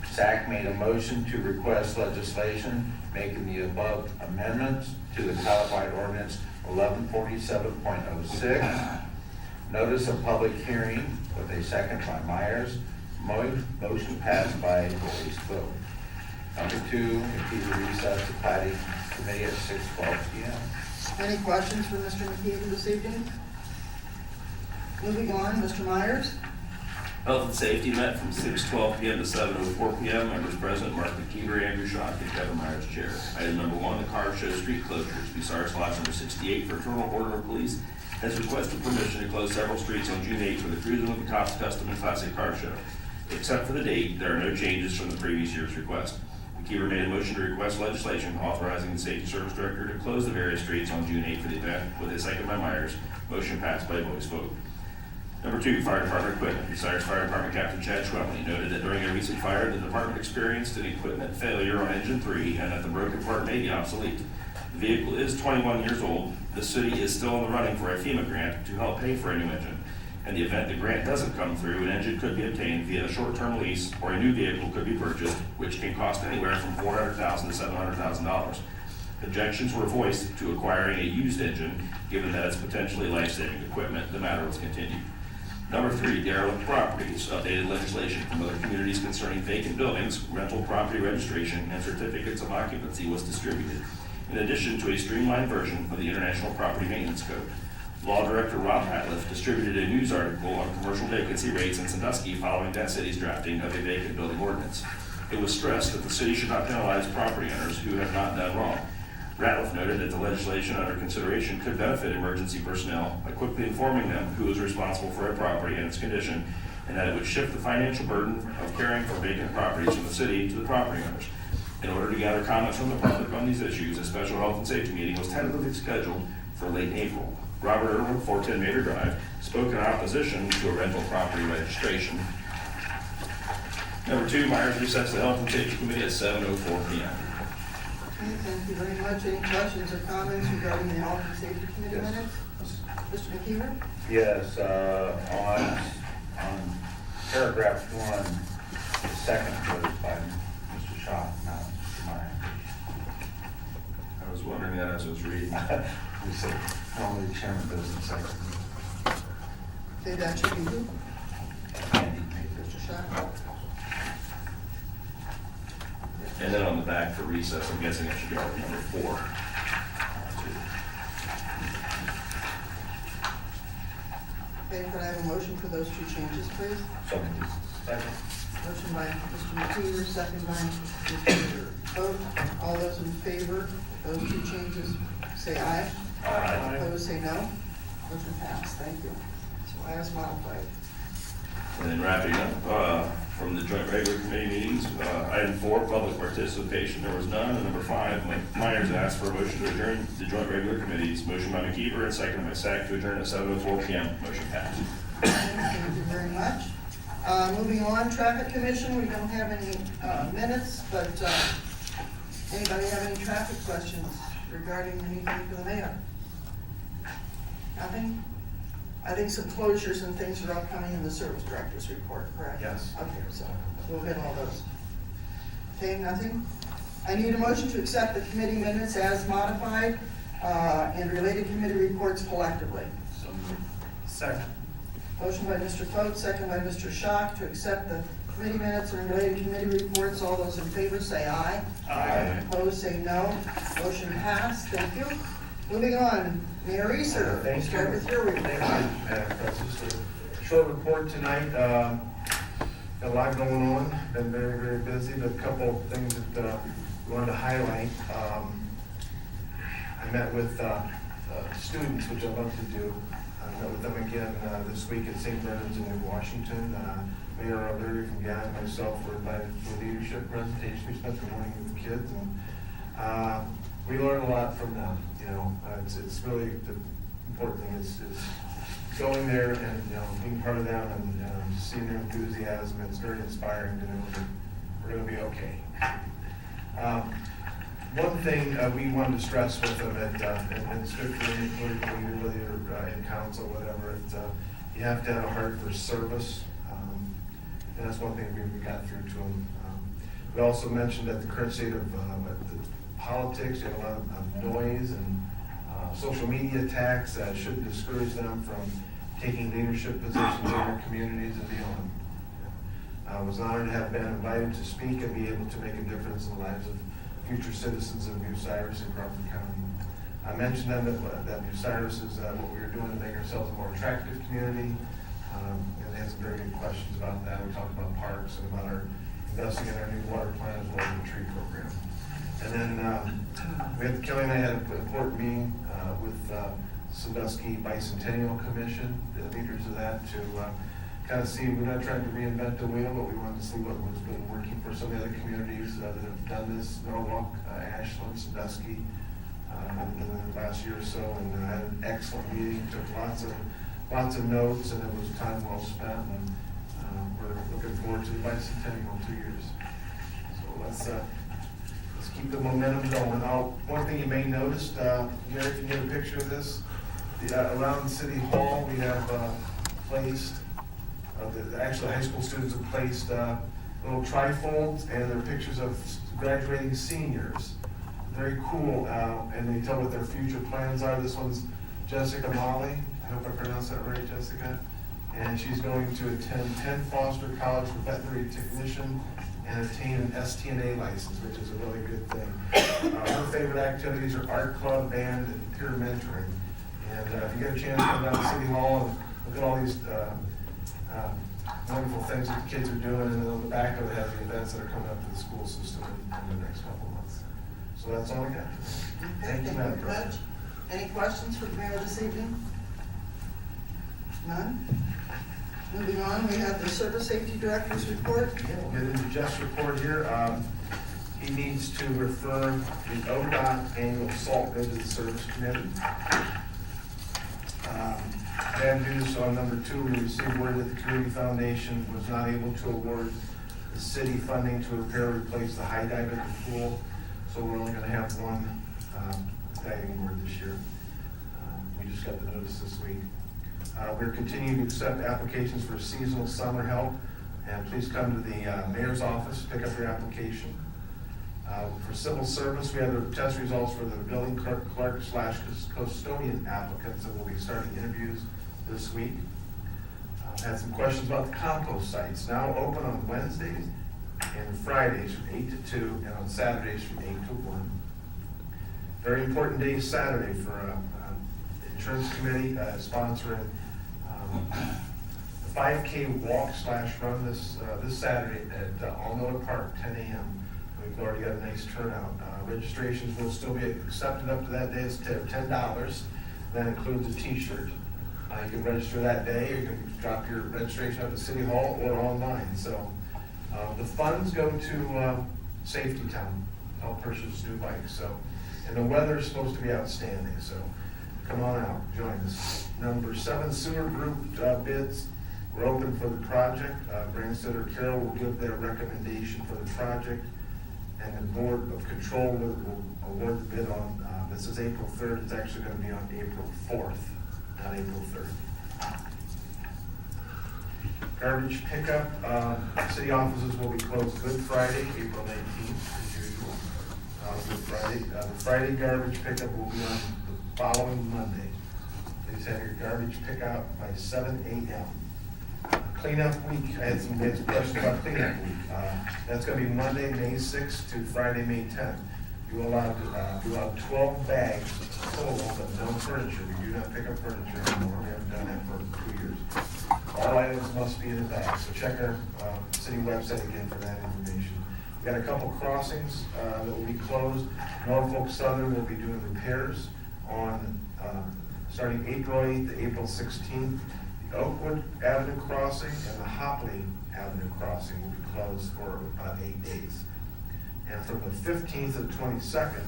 SAC made a motion to request legislation making the above amendments to the codified ordinance 1147.06. Notice of public hearing with a second by Myers. Motion passed by voice vote. Number 2, McKeever recess the planning committee at 6:12 p.m. Any questions for Mr. McKeever this evening? Moving on, Mr. Myers. Health and Safety met from 6:12 p.m. to 7:04 p.m. Members present, Mark McKeever, Andrew Schott, and Kevin Myers, chair. Item number 1, the car show street closures. Bucyrus Lodge number 68 for Fraternal Order of Police has requested permission to close several streets on June 8th for the Cruising with the Cops Custom and Classic Car Show. Except for the date, there are no changes from the previous year's request. McKeever made a motion to request legislation authorizing the Safety Service Director to close the various streets on June 8th for the event, with a second by Myers. Motion passed by voice vote. Number 2, Fire Department equipment. Bucyrus Fire Department Captain Chad Schwemley noted that during a recent fire, the department experienced an equipment failure on engine 3 and that the broken part may be obsolete. The vehicle is 21 years old. The city is still in the running for a FEMA grant to help pay for a new engine. In the event the grant doesn't come through, an engine could be obtained via a short-term lease, or a new vehicle could be purchased, which can cost anywhere from $400,000 to $700,000. Objections were voiced to acquiring a used engine, given that it's potentially life-saving equipment. The matter was continued. Number 3, derelict properties. Updated legislation from other communities concerning vacant buildings, rental property registration, and certificates of occupancy was distributed, in addition to a streamlined version of the International Property Maintenance Code. Law Director Rob Ratliff distributed a news article on commercial vacancy rates in Sandusky following that city's drafting of a vacant building ordinance. It was stressed that the city should not penalize property owners who have not done wrong. Ratliff noted that the legislation under consideration could benefit emergency personnel by quickly informing them who is responsible for a property and its condition, and that it would shift the financial burden of caring for vacant properties from the city to the property owners. In order to gather comments from the public on these issues, a special health and safety meeting was tentatively scheduled for late April. Robert Irwin, 410 Mater Drive, spoke in opposition to a rental property registration. Number 2, Myers recessed the Health and Safety Committee at 7:04 p.m. Okay, thank you very much. Any questions or comments regarding the Health and Safety Committee Yes. minutes? Mr. McKeever? Yes, on paragraph 1, the second was by Mr. Schott, not Mr. Myers. I was wondering that as I was reading. We said normally chairman does the second. Okay, that should be who? Andy made this. Mr. Schott? And then on the back for recess, I'm guessing it should be number 4. Okay, could I have a motion for those 2 changes, please? So, second. Motion by Mr. McKeever, second by Mr. Peter. Vote, all those in favor of those 2 changes, say aye. Aye. Opposed, say no. Motion passed, thank you. So as modified. And then wrapping up, from the joint regular committee meetings. Item 4, public participation, there was none. And number 5, Mike Myers asked for a motion to adjourn the joint regular committees. Motion by McKeever and seconded by Sack to adjourn at 7:04 PM. Motion passed. Thank you very much. Moving on, Traffic Commission, we don't have any minutes, but anybody have any traffic questions regarding anything for the mayor? Nothing? I think some closures and things are upcoming in the service director's report, correct? Yes. Okay, so we'll hit all those. Okay, nothing? I need a motion to accept the committee minutes as modified and related committee reports collectively. So moved. Second. Motion by Mr. Foat, second by Mr. Schock to accept the committee minutes and related committee reports. All those in favor say aye. Aye. Opposed, say no. Motion passed. Thank you. Moving on, Mayor Reeser, we'll start with your report. Just a short report tonight. Got a lot going on. Been very, very busy, but a couple of things that we wanted to highlight. I met with students, which I love to do. I met with them again this week at St. Brendan's in New Washington. Mayor O'Leary from Guy and myself were invited for a leadership presentation. We spent the morning with the kids, and we learned a lot from them. You know, it's really the important thing is going there and being part of them and just seeing their enthusiasm. It's very inspiring to know that we're going to be okay. One thing we wanted to stress with them, and it's good for any political leader, whether you're in council or whatever, you have to have a heart for service. And that's one thing we got through to them. We also mentioned that the current state of politics, you have a lot of noise and social media attacks that should discourage them from taking leadership positions in their communities and beyond. I was honored to have been invited to speak and be able to make a difference in the lives of future citizens of Bucyrus and Crawford County. I mentioned then that Bucyrus is what we were doing to make ourselves a more attractive community. And they had some very good questions about that. We talked about parks and about our investing in our new water plant as well as the tree program. And then Kelly and I had an important meeting with Sandusky Bicentennial Commission, the leaders of that, to kind of see, we're not trying to reinvent the wheel, but we wanted to see what was been working for some of the other communities that have done this, Norwalk, Ashland, Sandusky, in the last year or so, and had an excellent meeting, took lots of notes, and it was time well spent, and we're looking forward to the bicentennial in 2 years. So let's keep the momentum going. One thing you may notice, Gary, if you get a picture of this, around City Hall, we have placed, actually high school students have placed little trifolds, and they're pictures of graduating seniors. Very cool, and they tell what their future plans are. This one's Jessica Molly. I hope I pronounced that right, Jessica. And she's going to attend Penn Foster College for veterinary technician and obtain an STNA license, which is a really good thing. Her favorite activities are art club, band, and peer mentoring. And if you get a chance to come down to City Hall and look at all these wonderful things that the kids are doing, and then on the back of it has the events that are coming up to the school system in the next couple of months. So that's all I got. Thank you very much. Any questions for the mayor this evening? None? Moving on, we have the Service Safety Director's report. We'll get into Jeff's report here. He needs to refer the ODOT annual salt bid to the service committee. Bad news on number 2, we received word that the Community Foundation was not able to award the city funding to repair or replace the high dive at the pool. So we're only gonna have one diving board this year. We just got the notice this week. We're continuing to accept applications for seasonal summer help, and please come to the mayor's office, pick up your application. For civil service, we have the test results for the building clerk/custodian applicants, and we'll be starting interviews this week. Had some questions about the compost sites, now open on Wednesdays and Fridays from 8 to 2, and on Saturdays from 8 to 1. Very important day Saturday for insurance committee sponsoring the 5K walk/run this Saturday at All-Miller Park, 10 a.m. We've already got a nice turnout. Registrations will still be accepted up to that day. It's $10. That includes a T-shirt. You can register that day, or you can drop your registration up at City Hall or online. So The funds go to Safety Town, help purchase new bikes, so, and the weather's supposed to be outstanding, so come on out, join us. Number 7, sewer group bids. We're open for the project. Grandsitter Carroll will give their recommendation for the project, and the Board of Control will award the bid on, this is April 3rd, it's actually gonna be on April 4th, not April 3rd. Garbage pickup, city offices will be closed Good Friday, April 19th, as usual. Good Friday. The Friday garbage pickup will be on the following Monday. Please have your garbage pickup by 7 a.m. Cleanup week, I had some questions about cleanup week. That's gonna be Monday, May 6th to Friday, May 10th. You allowed 12 bags total, but no furniture. We do not pick up furniture anymore. We haven't done that for 2 years. All items must be in the bag, so check our city website again for that information. We got a couple crossings that will be closed. Norfolk Southern will be doing repairs on, starting April 8th to April 16th. The Oakwood Avenue crossing and the Hopley Avenue crossing will be closed for about 8 days. And from the 15th to the 22nd,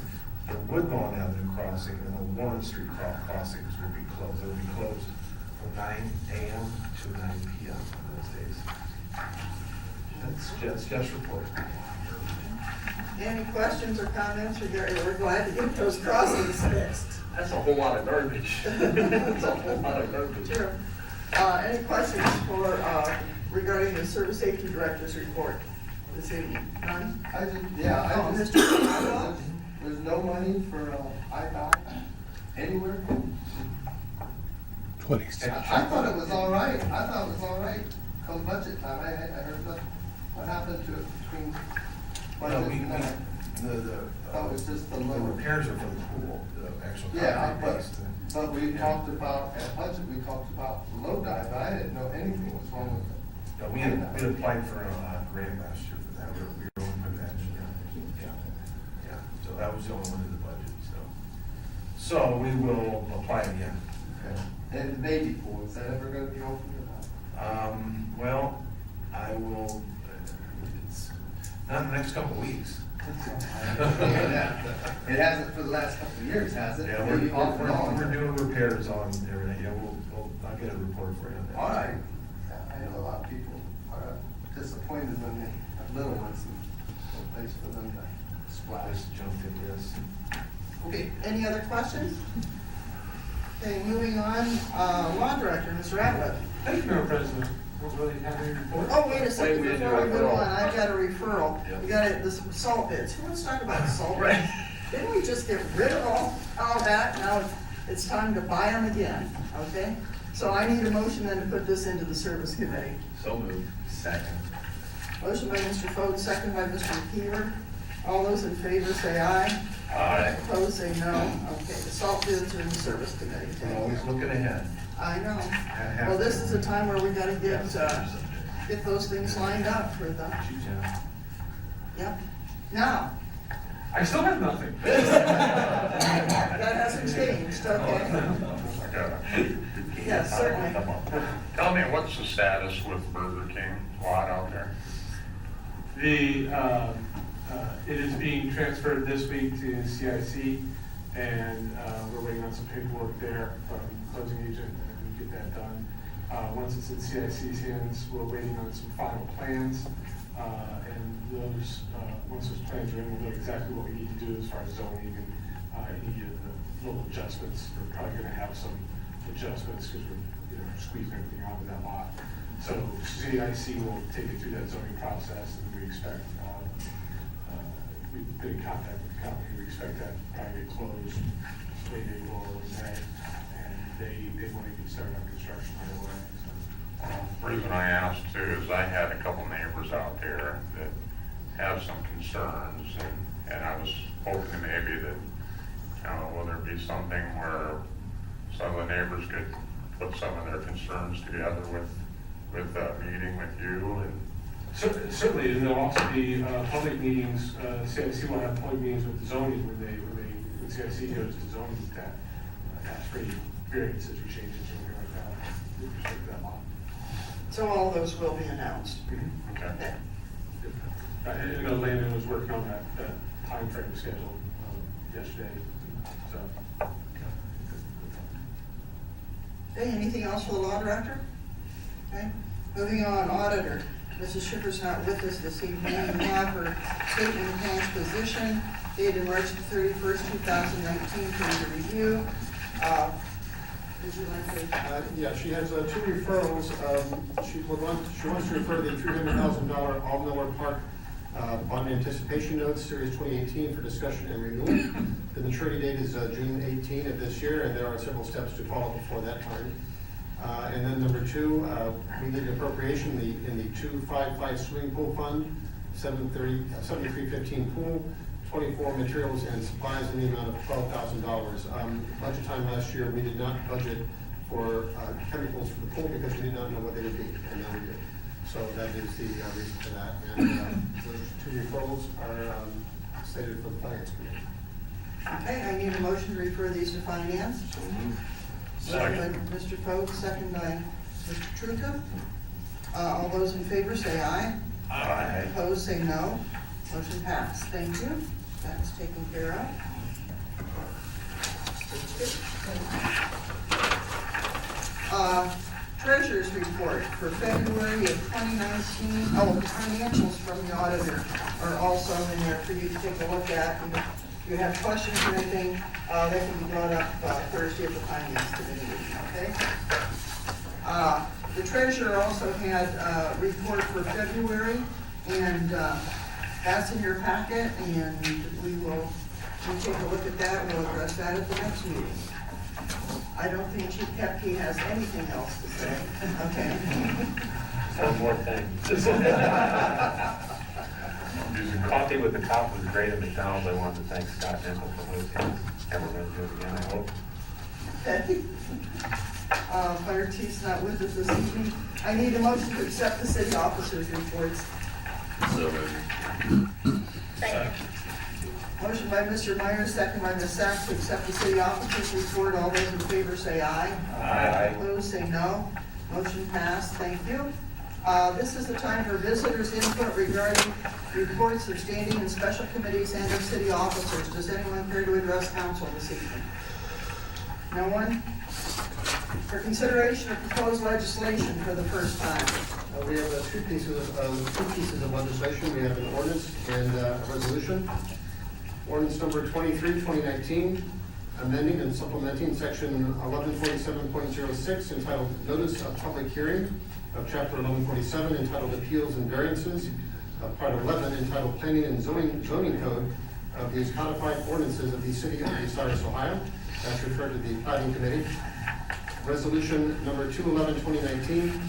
the Woodlawn Avenue crossing and the Warren Street crossings will be closed. They'll be closed from 9 a.m. to 9 p.m. on those days. That's just report. Any questions or comments regarding, we're glad to get those crossings fixed. That's a whole lot of garbage. That's a whole lot of garbage. Sure. Any questions for, regarding the Service Safety Director's report this evening? None? Oh, Mr. There's no money for IDOT anywhere? I thought it was all right. I thought it was all right. Come budget time, I heard nothing. What happened to it between No, budget and that? Oh, it was just the the lower. repairs are for the pool, the actual. Yeah, concrete but we Yeah. talked about, at budget, we talked about low dive. I didn't know anything was wrong with it. No, we had applied for a grant last year for that. We were going for that. Yeah, so that was the only one in the budget, so. So we will apply again. Okay. And the baby pool, is that ever gonna be open or not? Well, I will, it's not in the next couple of weeks. It hasn't for the last couple of years, has it? Yeah, Maybe off and on. we're doing repairs on everything. Yeah, I'll get a report for you on that. All right. I know a lot of people are disappointed when they have little ones and no place for them to splash. Just jump into this. Okay, any other questions? Okay, moving on, Law Director, Mr. Ratliff. Thank you, Madam President. Don't really have any report. Oh, wait a second, Wait, we before we didn't do move a on, referral. I've got a referral. Yeah. We got it, this salt bids. Who wants to talk about salt bids? Right. Didn't we just get rid of all that? Now it's time to buy them again, okay? So I need a motion then to put this into the Service Committee. So moved. Second. Motion by Mr. Foad, second by Mr. McKeever. All those in favor say aye. Aye. Opposed, say no. Okay, the salt bids are in the Service Committee. We're always looking ahead. I know. Well, this is a time where we gotta get those things lined up for the, yep. Now, I still have nothing. that hasn't changed, okay? Yes, certainly. Tell me, what's the status with Burger King lot out there? It is being transferred this week to CIC, and we're waiting on some paperwork there from closing agent, and we get that done. Once it's in CIC's hands, we're waiting on some final plans, and those, once those plans are in, we'll know exactly what we need to do as far as zoning and any of the little adjustments. We're probably gonna have some adjustments because we're, squeezing everything out of that lot. So CIC will take it through that zoning process, and we expect, we've been in contact with the company, we expect that probably get closed late April or May, and they want to get started on construction right away. The reason I asked too is I had a couple neighbors out there that have some concerns, and I was hoping maybe that, will there be something where some of the neighbors could put some of their concerns together with a meeting with you and. Certainly, and there'll also be public meetings, CIC will have public meetings with the zoning when CIC goes to zoning that, ask for any variances or changes or anything like that, with respect to that law. So all those will be announced. Okay. And I know Landon was working on that timeframe schedule yesterday, so. Okay, anything else for the law director? Okay, moving on, auditor. Mrs. Schiffer's not with us this evening. We have her statement of plans position dated March the 31st, 2019 for your review. Would you like to? Yeah, she has 2 referrals. She wants to refer the $300,000 All Miller Park bond anticipation notes, Series 2018, for discussion and renewal. The maturity date is June 18 of this year, and there are several steps to follow before that time. And then number 2, we need appropriation in the 255 swimming pool fund, 7315 pool, 24 materials and supplies in the amount of $12,000. Budget time last year, we did not budget for chemicals for the pool because we did not know what they would be, and now we do. So that is the reason for that. And those 2 referrals are stated for the finance committee. Okay, I need a motion to refer these to finance. Motion by Mr. Fogt, second by Mr. Truca. All those in favor say aye. Aye. Opposed, say no. Motion passed. Thank you. That's taken care of. Treasurer's report for February of 2019. Oh, financials from the auditor are also in there for you to take a look at. And if you have questions or anything, they can be brought up Thursday at the finance committee meeting, okay? The treasurer also had a report for February, and that's in your packet, and we'll take a look at that. We'll address that at the next meeting. I don't think Chief Kepke has anything else to say. Okay. One more thing. Coffee with the Cop was great at McDonald's. I wanted to thank Scott Nickel for hosting. And we're going to do it again, I hope. Okay. Fire Chief's not with us this evening. I need a motion to accept the city officers' reports. So moved. Motion by Mr. Myers, second by Ms. Sacks to accept the city officers' report. All those in favor say aye. Aye. Opposed, say no. Motion passed. Thank you. This is the time for visitors' input regarding reports of standing and special committees and of city officers. Does anyone care to address council this evening? No one? For consideration of proposed legislation for the first time. We have 2 pieces of legislation. We have an ordinance and a resolution. Ordinance number 23, 2019, amending and supplementing section 1147.06 entitled Notice of Public Hearing of chapter 1147 entitled Appeals and Variances of part 11 entitled Planning and Zoning Code of these codified ordinances of the city of Bucyrus, Ohio. That's referred to the planning committee. Resolution number 211, 2019,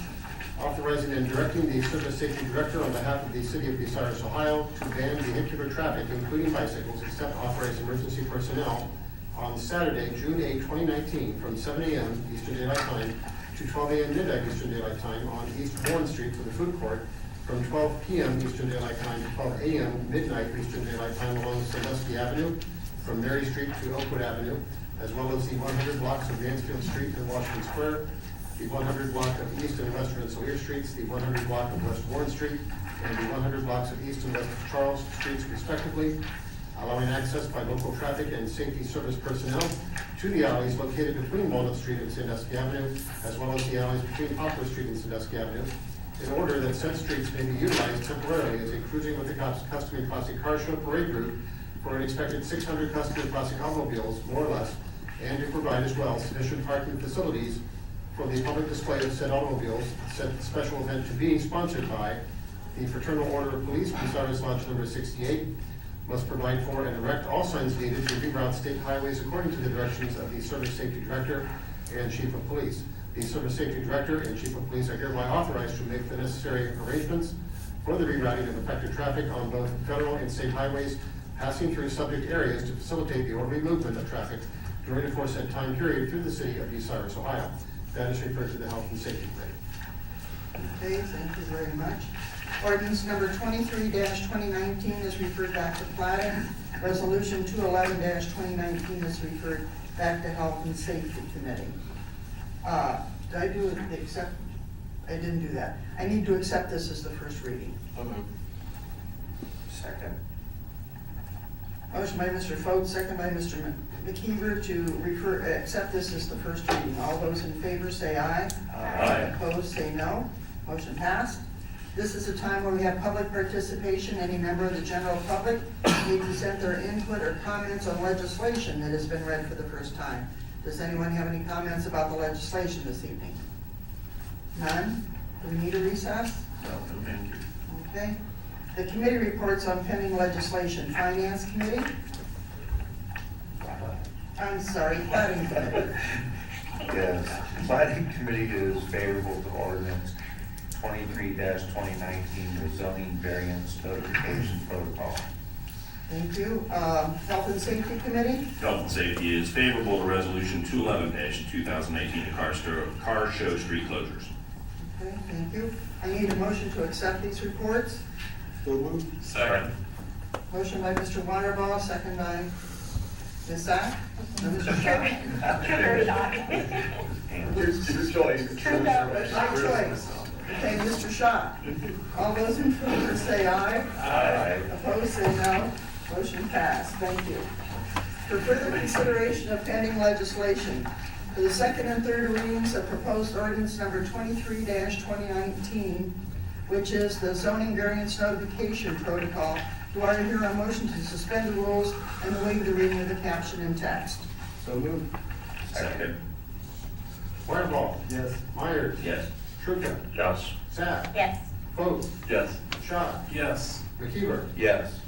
authorizing and directing the Service Safety Director on behalf of the City of Bucyrus, Ohio, to ban vehicular traffic, including bicycles, except authorized emergency personnel, on Saturday, June 8, 2019, from 7 a.m. Eastern Daylight Time to 12 a.m. Midnight Eastern Daylight Time on East Bourne Street for the food court, from 12 p.m. Eastern Daylight Time to 12 a.m. Midnight Eastern Daylight Time along Sandusky Avenue, from Mary Street to Oakwood Avenue, as well as the 100 blocks of Mansfield Street and Washington Square, the 100 block of East and West Rensselaer Streets, the 100 block of West Warren Street, and the 100 blocks of East and West Charles Streets respectively, allowing access by local traffic and safety service personnel to the alleys located between Walnut Street and Sandusky Avenue, as well as the alleys between Poplar Street and Sandusky Avenue, in order that said streets may be utilized temporarily as a Cruising with the Cops Custom and Classic Car Show parade route for an expected 600 custom and classic automobiles, more or less, and to provide as well sufficient parking facilities for the public display of said automobiles, said special event to be sponsored by the Fraternal Order of Police, Bucyrus Lodge number 68, must provide for and erect all signs needed to reroute state highways according to the directions of the Service Safety Director and Chief of Police. The Service Safety Director and Chief of Police are hereby authorized to make the necessary arrangements for the rerouting of affected traffic on both federal and state highways passing through subject areas to facilitate the orderly movement of traffic during the aforesaid time period through the city of Bucyrus, Ohio. That is referred to the Health and Safety Committee. Okay, thank you very much. Ordinance number 23-2019 is referred back to planning. Resolution 211-2019 is referred back to Health and Safety Committee. Did I do the accept? I didn't do that. I need to accept this as the first reading. Second. Motion by Mr. Foat, second by Mr. McKeever to accept this as the first reading. All those in favor say aye. Aye. Opposed, say no. Motion passed. This is a time where we have public participation. Any member of the general public may present their input or comments on legislation that has been read for the first time. Does anyone have any comments about the legislation this evening? None? Do we need a recess? No, thank you. Okay. The committee reports on pending legislation. Finance Committee? I'm sorry, Planning Committee. Yes, planning committee is favorable to ordinance 23-2019, the zoning variance notification protocol. Thank you. Health and Safety Committee? Health and Safety is favorable to Resolution 211-2019, the car show street closures. Okay, thank you. I need a motion to accept these reports. So moved. Second. Motion by Mr. Wireball, second by Ms. Sack. No, Mr. Shaw. Sugar shot. Your choice. My choice. Okay, Mr. Shaw. All those in favor say aye. Aye. Opposed, say no. Motion passed. Thank you. For further consideration of pending legislation, for the second and third readings of proposed ordinance number 23-2019, which is the zoning variance notification protocol, do I hear a motion to suspend the rules and waive the reading of the caption and text? So moved. Second. Wireball. Yes. Myers. Yes. Trucca. Yes. Sack. Yes. Foat. Yes. Schott. Yes. McKeever. Yes.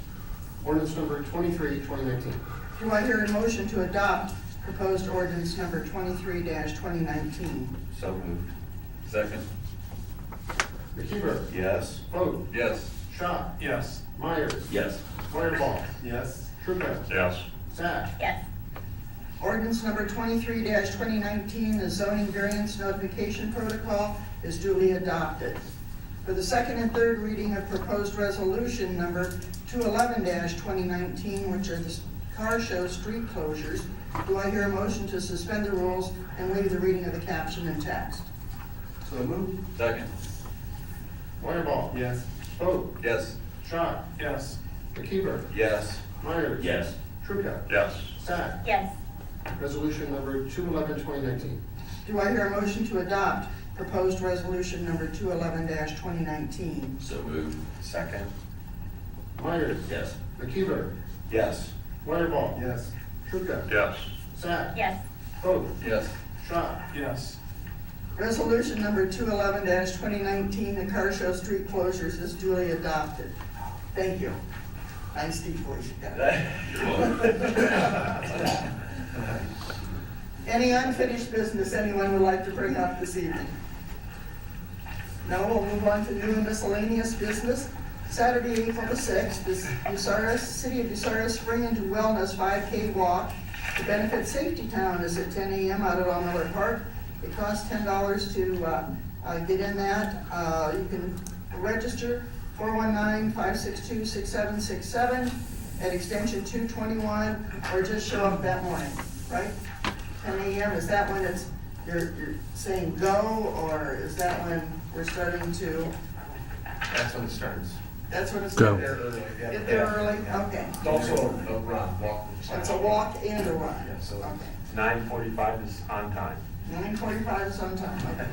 Ordinance number 23-2019. Do I hear a motion to adopt proposed ordinance number 23-2019? So moved. Second. McKeever. Yes. Foat. Yes. Schott. Yes. Myers. Yes. Wireball. Yes. Trucca. Yes. Sack. Yes. Ordinance number 23-2019, the zoning variance notification protocol is duly adopted. For the second and third reading of proposed resolution number 211-2019, which are the car show street closures, do I hear a motion to suspend the rules and waive the reading of the caption and text? So moved. Second. Wireball. Yes. Foat. Yes. Schott. Yes. McKeever. Yes. Myers. Yes. Trucca. Yes. Sack. Yes. Resolution number 211-2019. Do I hear a motion to adopt proposed resolution number 211-2019? So moved. Second. Myers. Yes. McKeever. Yes. Wireball. Yes. Trucca. Yes. Sack. Yes. Foat. Yes. Schott. Yes. Resolution number 211-2019, the car show street closures is duly adopted. Thank you. Nice deep voice you got. You're welcome. Any unfinished business anyone would like to bring up this evening? No, we'll move on to new and miscellaneous business. Saturday, April the 6th, this City of Bucyrus Spring into Wellness 5K walk to benefit Safety Town is at 10 a.m. out at All Miller Park. It costs $10 to get in that. You can register 419-562-6767 at extension 221, or just show up that morning, right? 10 a.m., is that when you're saying go, or is that when we're starting to? That's when it starts. That's when it's. Get there early. Get there early, okay. It's also a run, walk. It's a walk and a run, Yeah, so- okay. 9:45 is on time. 9:45 is on time, okay.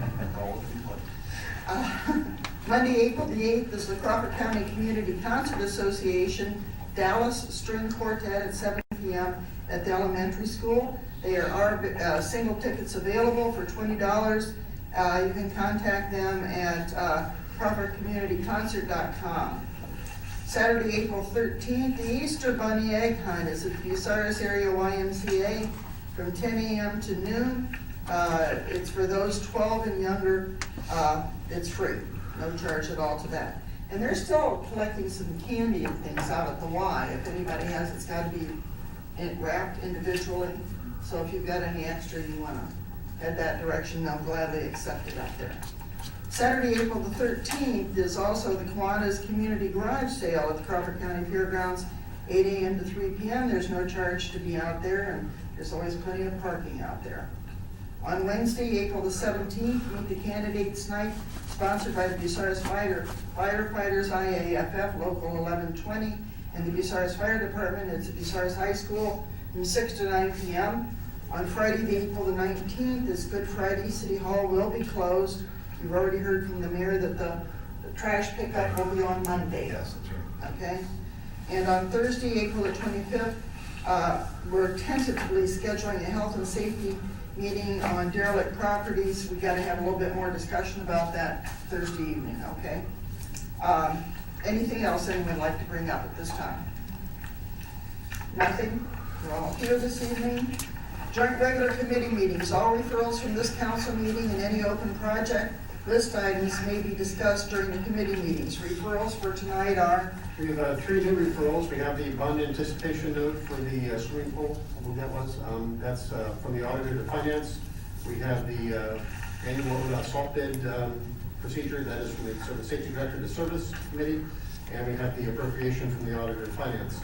Monday, April the 8th is the Crawford County Community Concert Association Dallas String Quartet at 7 p.m. at the elementary school. There are single tickets available for $20. You can contact them at crawfordcommunityconcert.com. Saturday, April 13th, the Easter Bunny Egg Hunt is at the Bucyrus Area YMCA from 10 a.m. to noon. It's for those 12 and younger. It's free, no charge at all to that. And they're still collecting some candy and things out at the Y. If anybody has, it's got to be wrapped individually. So if you've got any extra you want to head that direction, they'll gladly accept it out there. Saturday, April the 13th is also the Kiwanis Community Garage Sale at the Crawford County Fairgrounds, 8 a.m. to 3 p.m. There's no charge to be out there, and there's always plenty of parking out there. On Wednesday, April the 17th, meet the candidates night sponsored by the Bucyrus Firefighters IAFF Local 1120 and the Bucyrus Fire Department. It's at Bucyrus High School from 6 to 9 p.m. On Friday, the April the 19th is Good Friday. City Hall will be closed. You've already heard from the mayor that the trash pickup will be on Monday. Yes, that's right. Okay? And on Thursday, April the 25th, we're tentatively scheduling a health and safety meeting on derelict properties. We gotta have a little bit more discussion about that Thursday evening, okay? Anything else anyone would like to bring up at this time? Nothing? We're all here this evening. Joint regular committee meetings, all referrals from this council meeting and any open project list items may be discussed during the committee meetings. Referrals for tonight are? We have 3 new referrals. We have the bond anticipation note for the swimming pool, I believe that was. That's from the auditor to finance. We have the annual salt bid procedure, that is from the safety director to service committee. And we have the appropriation from the auditor to finance.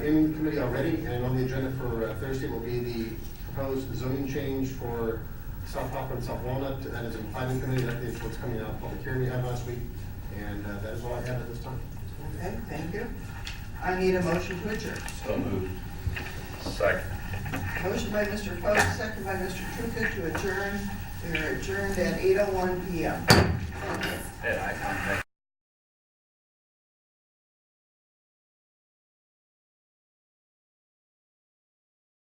In committee already, and on the agenda for Thursday will be the proposed zoning change for South Hopper and South Walnut. That is in planning committee. That is what's coming out of public hearing we had last week. And that is all I have at this time. Okay, thank you. I need a motion to adjourn. So moved. Second. Motion by Mr. Fox, second by Mr. Truca to adjourn. We are adjourned at 8:01 p.m. Thank you. Ed, I contact.